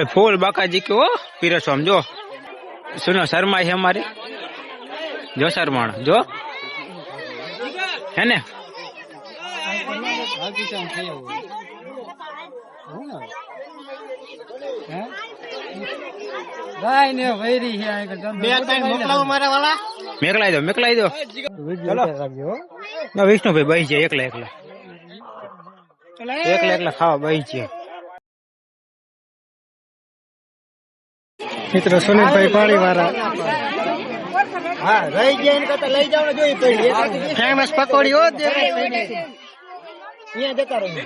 फूल बाका जी के वो पीरसो हम जो सुनो शर्मा है हमारे जो शर्माण जो है ने मेकलाई दो चलो विष्णु भाई बही जाए एकला एकला एकला एकला खावा बही जाए मित्र सुनील भाई पाड़ी वाला हाँ रही गया इनका तो लई जाओ जो फेमस पकोड़ी हो दे यहाँ देता रहो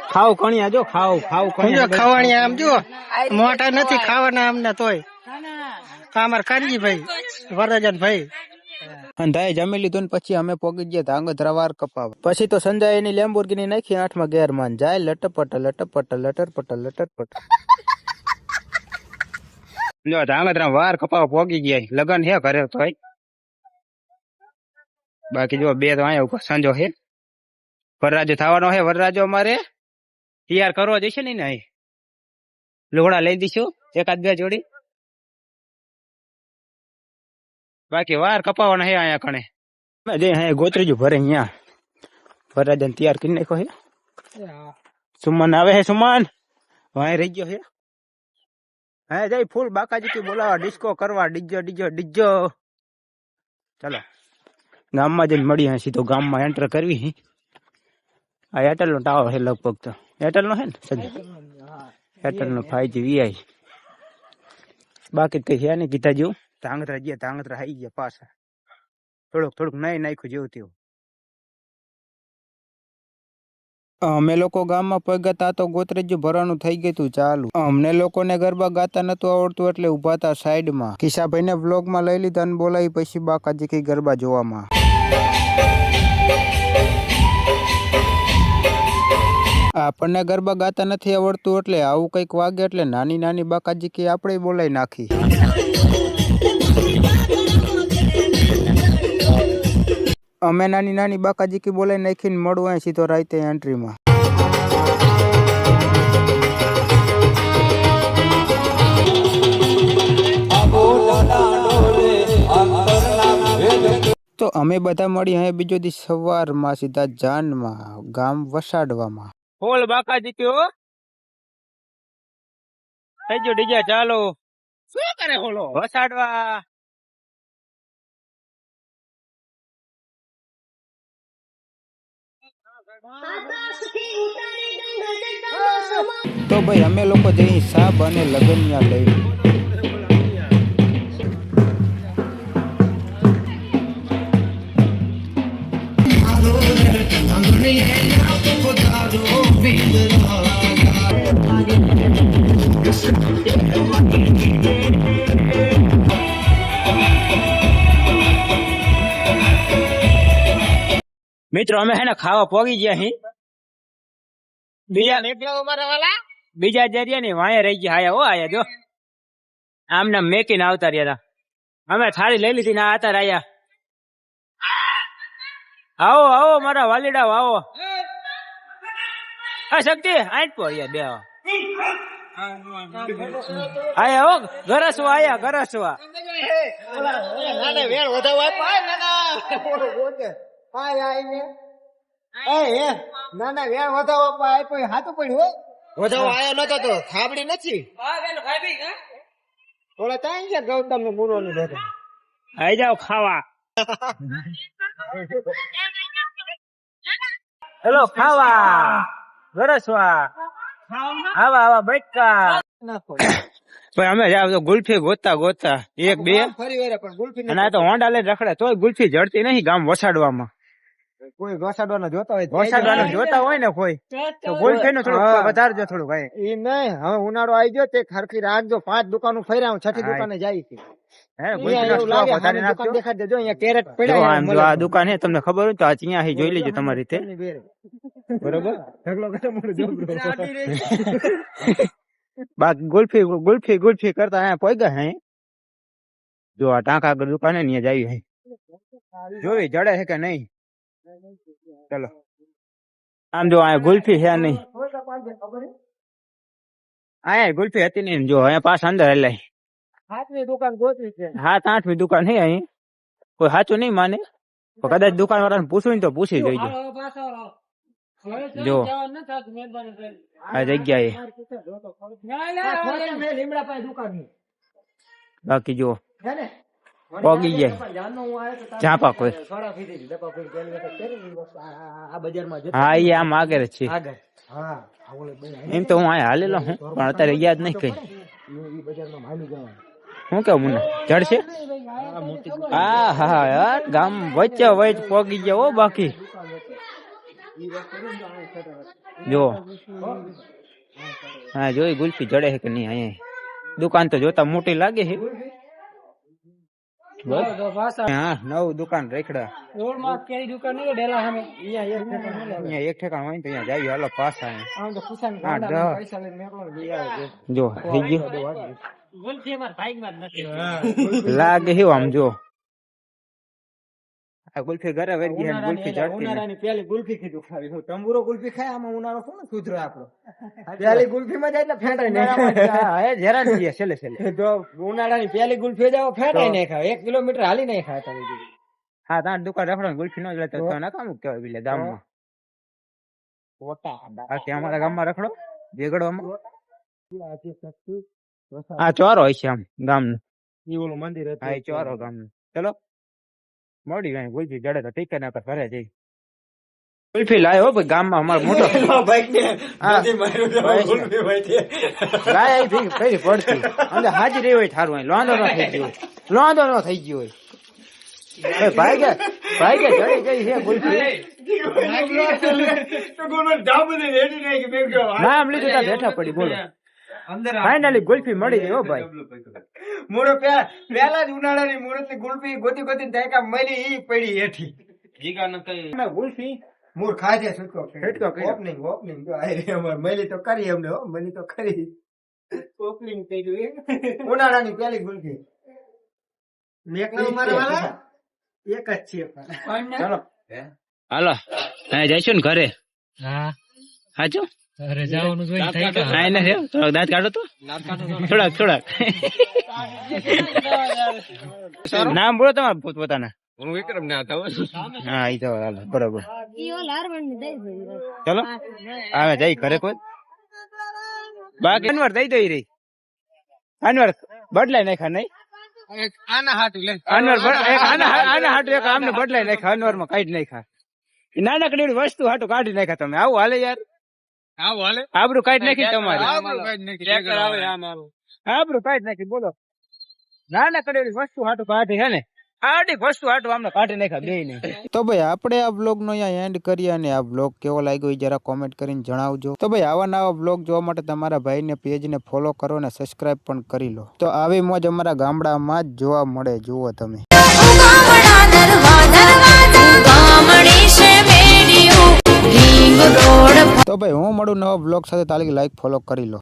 खाओ कणिया जो खाओ खाओ સમજો ખાવાની આમ જો મોટા નથી ખાવાના આમને તોય અમાર કાનજીભાઈ વરરાજનભાઈ અંધાએ જમી લીધું ને પછી અમે પોગી ગયા ધાંગધ્રા વાર કપાવ પછી તો સંજય એની લેમ્બોર્ગિની નાખી 8માં ગેરમાં જાય લટપટ લટપટ લટરપટ લટરપટ જો ધાંગધ્રા વાર કપાવ પોગી ગયા લગન હે કરે તો બાકી જો બે તો આયા ઉપર સંજો હે વરરાજો થવાનો હે વરરાજો અમારે તૈયાર કરવા જઈશે ને નહીં લુગડા લઈ દઈશું એકાદ બે જોડી બાકી વાર કપાવાના હે અહીંયા કણે જઈ હે ગોત્રીજું ભરે અહીંયા વરરાજાને તૈયાર કરી નાખ્યો હે સુમન આવે હે સુમન વાય રહી ગયો હે હે જઈ ફૂલ બાકાજી કી બોલાવા ડિસ્કો કરવા ડીજો ડીજો ડીજો ચાલો ગામમાં જઈને મળી હે સીધો ગામમાં એન્ટર કરવી આ એરટેલ નો ટાવર છે લગભગ તો એરટેલ નો હે ને સંજય એરટેલ નો 5G VI બાકી કઈ છે ને કીધા જેવું ધાંગધ્રા ગયા ધાંગધ્રા આવી ગયા પાછા થોડુંક નહીં નાખ્યું જેવું તેવું અમે લોકો ગામમાં પગ્યા તો ગોત્રેજ ભરવાનું થઈ ગયું તું ચાલુ અમને લોકોને ગરબા ગાતા નતું આવડતું એટલે ઉભા હતા સાઈડમાં કિશાભાઈને વ્લોગમાં લઈ લીધા અને બોલાવી પછી બાકાજી કઈ ગરબા જોવામાં આપણને ગરબા ગાતા નથી આવડતું એટલે આવું કઈક વાગે એટલે નાની નાની બાકાજી કે આપણે બોલાવી નાખી અમે નાની નાની બાકાજી કે બોલાવી નાખીને મળવું અહીં સીધો રાતે એન્ટ્રીમાં તો અમે બધા મળી અહીં બીજો દી સવારમાં સીધા જાનમાં ગામ વસાડવામાં ફૂલ બાકાજી કયો થઈ ગયો ડીજે ચાલો શું કરે હોલો વસાડવા તો ભાઈ અમે લોકો જઈ સાબ અને લગનિયા લઈ મિત્રો અમે હે ને ખાવા પોગી ગયા અહીં બીજા જરિયા ની વાયા રહી ગયા આયા હો આયા જો આમ નામ મેકીને આવતા રહ્યા હતા અમે થાળી લઈ લીધી ને આતા રહ્યા આવો આવો મારા વાલીડા આવો હા શક્તિ આઠ પો યાર બે આયા હો ગરસવા આયા ગરસવા વેળ વધારવા ના ના વેળ વધારવા આપ્યો હાથું પડ્યું વધારવા આયો નતો તો થાબડી નથી થોડા ત્યાં ગયા ગૌતમ નું મૂરો નું બધા આઈ જાઓ ખાવા હેલો ખાવા ગરસવા આવા આવા બટકા ભાઈ અમે જાવ તો ગુલ્ફી ગોતા ગોતા એક બે ફરી વાર પણ ગુલ્ફી અને આ તો હોન્ડા લઈને રખડે તોય ગુલ્ફી જડતી નહીં ગામ વસાડવામાં કોઈ વસાડવાનો જોતા હોય વસાડવાનું જોતા હોય ને કોઈ તો ગુલ્ફી નું થોડું વધારજો થોડું ભાઈ એ નહીં હવે ઉનાળો આવી ગયો તે ખરખી રાખજો 5 દુકાનો ફર્યા હું 6ઠી દુકાને જાય છે હે ગુલ્ફી નો સ્ટોક વધારી નાખજો દેખાડ દેજો અહીંયા કેરેટ પડ્યા આમ જો આ દુકાન હે તમને ખબર હોય તો આ અહીંયા જોઈ લેજો તમારી રીતે બરોબર ઢગલો કરે મોડું જો બ્રો બાકી ગુલ્ફી ગુલ્ફી ગુલ્ફી કરતા અહીંયા પોગ્યા હે જો આ ટાંકા આગળ દુકાન હે ને જાય હે જોવી જડે છે કે નહીં ચલો આમ જો આ ગુલ્ફી છે નહીં અહીંયા ગુલ્ફી હતી ને જો અહીંયા પાછા અંદર હલાય. હાથની દુકાન ગોતવી છે. 7-8મી દુકાન છે અહીં. કોઈ સાચું નહીં માને પણ કદાચ દુકાન વાળાને પૂછવું ને તો પૂછી જોઈજો. હાલો પાછો જો જવાનું નથી થતું, મહેરબાની કરીને. આ જગ્યાએ મેં લીમડા પાસે દુકાન છે. બાકી જો હે ને? પોગી જાય જાનનો હું આવ્યો તો તારે ઝાપા કોઈ. સોડા પીધી હતી, ડબ્બા પીધી, પહેલી વખત પહેરી બસ આ બજારમાં જતો. હા એ આમ આગળ જ છે. આગળ. હા આ ઓલો ભાઈ એમ તો હું અહીંયા હાલેલો હું પણ અત્યારે યાદ નહીં કઈ. ઈ બજારમાં માલી જવાનું. શું કેવું મને જડશે? હા હા યાર ગામ વચ્ચે વચ પોગી ગયા હો. બાકી જો હા જોઈ ગુલ્ફી જડે છે કે નહીં. અહીંયા દુકાન તો જોતા મોટી લાગે છે. હા નવું દુકાન રેખડા રોડમાં કેરી દુકાન નહીં ડેલા સામે. અહીંયા એક ઠેકાણ અહીંયા એક ઠેકાણ હોય હોય. ને તો અહીંયા જાય હાલો પાછા. આમ તો ખુશાન હા, ગાંડા દહ. પૈસા લઈને મેકલો લઈ આવે છે. જો થઈ ગયું ગુલફી અમાર ભાઈમાં જ નથી. લાગે છે આમ જો આ ગુલ્ફી ઘરે વેરી ગઈ ને ગુલ્ફી ચડતી નહીં. ઉનાળાની પેલી ગુલ્ફી કીધું ખાવી. હું તંબુરો ગુલ્ફી ખાય આમાં ઉનાળો કોણ સુધરો આપણો. પેલી ગુલ્ફી માં જાય એટલે ફેંટાઈ નહીં. હા એ જરાક છીએ છેલ્લે છેલ્લે. જો ઉનાળાની પેલી ગુલ્ફી જાવ ફેંટાઈ નહીં ખાવ. 1 કિલોમીટર હાલી નહીં ખાય તમે. હા તાર દુકાન રખડો ગુલ્ફી નો જ લેતો તો ના કામ કહેવાય પેલે ગામમાં. બાકી અમારા ગામમાં રખડો વેગડવામાં આ ચોરો હોય છે આમ ગામનો. ઈ ઓલું મંદિર હતું. હા એ ચોરો ગામનો. ચલો મોડી ગઈ ગુલ્ફી જડે તો ટીકે ના ઘરે જઈ ગુલ્ફી લાયો હો ભાઈ ગામમાં અમારો મોટો ગાય આવી ભીખ ફરી પડતી અંદર હાજરી હોય થારું હોય લોંધો ન થઈ ગયો હોય. લોંધો ન થઈ ગયો હોય. એ ભાઈ કે ચડી ગઈ છે ગુલ્ફી. નામ લીધું ત્યાં બેઠા પડી બોલો. ફાઇનલી ગુલ્ફી મળી ગઈ હો ભાઈ. મૂળો પેલા જ ઉનાળાની મુહૂર્ત ની ગુલ્ફી ગોતી ગોતી દાયકા મળી ઈ પડી હેઠી. ગુલ્ફી મૂળ ખાજે છૂટકો છૂટકો કર્યો. ઓપનિંગ જો આ રે અમાર મળી તો કરી અમને હો મળી તો કરી. ઓપનિંગ કર્યું ઉનાળાની પેલી ગુલ્ફી. મેકલો મારવાલા એક જ છે. ચાલો હાલો હા જઈશું ને ઘરે. હા સાચું અરે જવાનું જોઈ થઈ ગયું. હા એને થોડાક દાંત કાઢો તો થોડાક નામ બોલો તમારા પોતપોતાના. હું વિક્રમ ને હતા હા ઈ તો હાલો બરોબર. ચલો આવે જઈ ઘરે કોઈ બાકી અનવર દઈ દઈ રહી. અનવર બદલાઈ નાખા નહીં. આના હાટું લે અનવર આના હાટું એક આમને બદલાઈ નાખા. અનવર માં કાઢી નાખા. નાનકડી વસ્તુ હાટું કાઢી નાખા તમે. આવું હાલે યાર. આવો હાલે આબરૂ કાઢી નાખી તમારી. આબરૂ કાઢી નાખી બોલો. નાનકડી વસ્તુ હાટું કાઢી હે ને આડી વસ્તુ હાટું આમને કાઢી નાખ્યા બે નહીં. તો ભાઈ આપણે આ બ્લોગ નો અહીંયા એન્ડ કરીએ અને આ બ્લોગ કેવો લાગ્યો એ જરા કોમેન્ટ કરીને જણાવજો. તો ભાઈ આવા નવા બ્લોગ જોવા માટે તમારા ભાઈને પેજ ને ફોલો કરો અને સબસ્ક્રાઇબ પણ કરી લો. તો આવી મોજ અમારા ગામડામાં જ જોવા મળે. જુઓ તમે તો ભાઈ હું મળું નવા બ્લોગ સાથે. તાલી લાઈક ફોલો કરી લો.